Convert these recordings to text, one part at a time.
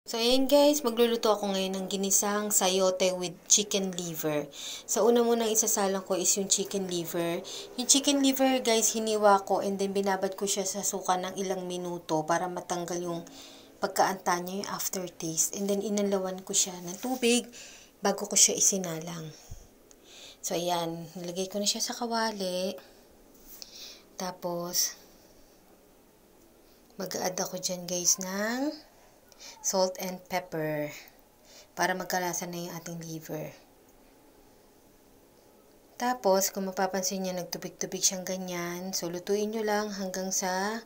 So, ayan guys, magluluto ako ngayon ng ginisang sayote with chicken liver. Sa una munang isasalang ko is yung chicken liver. Yung chicken liver guys, hiniwa ko and then binabad ko siya sa suka ng ilang minuto para matanggal yung pagkaanta niya, yung aftertaste. And then inalawan ko siya ng tubig bago ko siya isinalang. So, ayan, nilagay ko na siya sa kawali. Tapos, mag-a-add ako dyan guys ng salt and pepper para magkalasa na yung ating liver. Tapos, kung mapapansin nyo, nagtubig-tubig siyang ganyan. So, lutuin nyo lang hanggang sa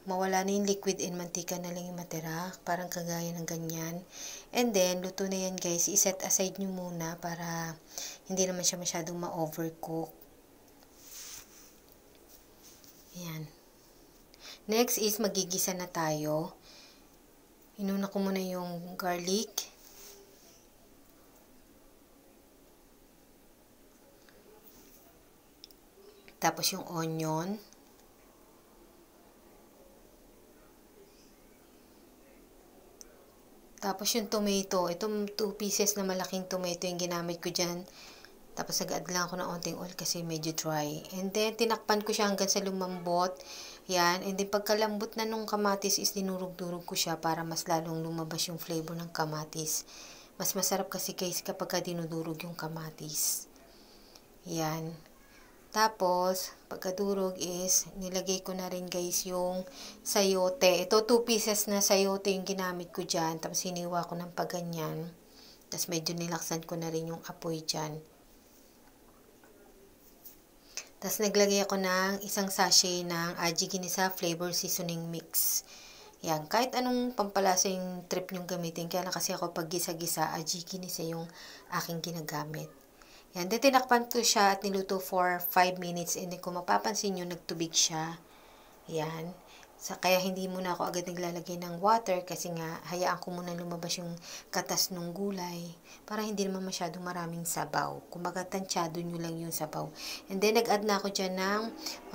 mawala na yung liquid and mantika na lang yung matira. Parang kagaya ng ganyan. And then, luto na yan guys. I-set aside nyo muna para hindi naman siya masyadong ma-overcook. Ayan. Next is magigisa na tayo. Inuna ko muna yung garlic. Tapos yung onion. Tapos yung tomato. Itong 2 pieces na malaking tomato yung ginamit ko dyan. Tapos nag-add lang ako ng onting oil kasi medyo dry. And then tinakpan ko siya hanggang sa lumambot. Yan. And then pagkalambot na nung kamatis is dinurog-durog ko siya para mas lalong lumabas yung flavor ng kamatis. Mas masarap kasi guys kapag dinudurog yung kamatis. Yan. Tapos, pagkadurog is, nilagay ko na rin guys yung sayote. Ito 2 pieces na sayote yung ginamit ko dyan. Tapos hiniwa ko ng paganyan. Tapos medyo nilaksan ko na rin yung apoy dyan. Tapos naglagay ako ng isang sachet ng Aji Ginisa Flavor Seasoning Mix. Yan, kahit anong pampalasa yung trip nyong gamitin. Kaya na kasi ako pag gisa-gisa, Aji Ginisa yung aking ginagamit. Yan, then tinakpan ko siya at niluto for 5 minutes. And then kung mapapansin nyo, nagtubig siya. Yan. Kaya hindi muna ako agad naglalagay ng water kasi nga hayaan ko muna lumabas yung katas ng gulay para hindi naman masyadong maraming sabaw. Kumbaga tansyado nyo lang yung sabaw. And then nag-add na ako dyan ng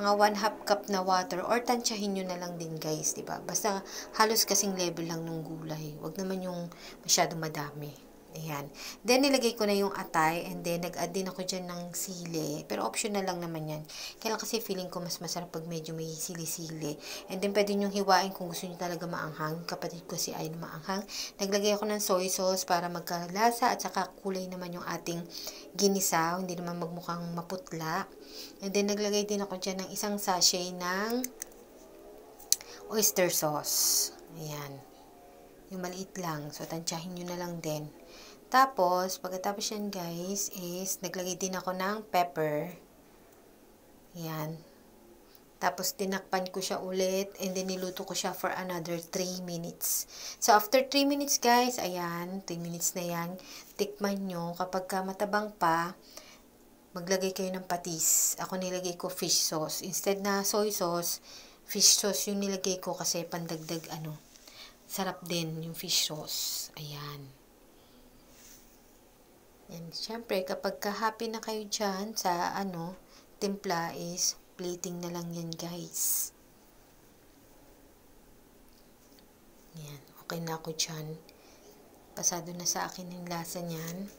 mga 1/2 cup na water or tansyahin nyo na lang din guys, diba? Basta halos kasing level lang ng gulay. Wag naman yung masyadong madami. Ayan. Then, nilagay ko na yung atay and then, nag-add din ako dyan ng sili. Pero, optional lang naman yan. Kaya lang kasi feeling ko mas masarap pag medyo may sili-sili. And then, pwede nyong hiwain kung gusto nyo talaga maanghang. Kapatid ko si Ay na maanghang. Naglagay ako ng soy sauce para magkalasa at saka kulay naman yung ating ginisa. Hindi naman magmukhang maputla. And then, naglagay din ako dyan ng isang sachet ng oyster sauce. Ayan. Yung maliit lang. So, tansyahin nyo na lang din. Tapos, pagkatapos yan guys, is naglagay din ako ng pepper. Yan. Tapos, tinakpan ko siya ulit and then niluto ko siya for another 3 minutes. So, after 3 minutes guys, ayan, 3 minutes na yan. Tikman nyo. Kapag matabang pa, maglagay kayo ng patis. Ako nilagay ko fish sauce. Instead na soy sauce, fish sauce yung nilagay ko kasi pandagdag sarap din yung fish sauce. Ayan. Yan. Siyempre, kapag happy na kayo dyan sa timpla is plating na lang yan guys. Yan. Okay na ako dyan. Pasado na sa akin yung lasa niyan.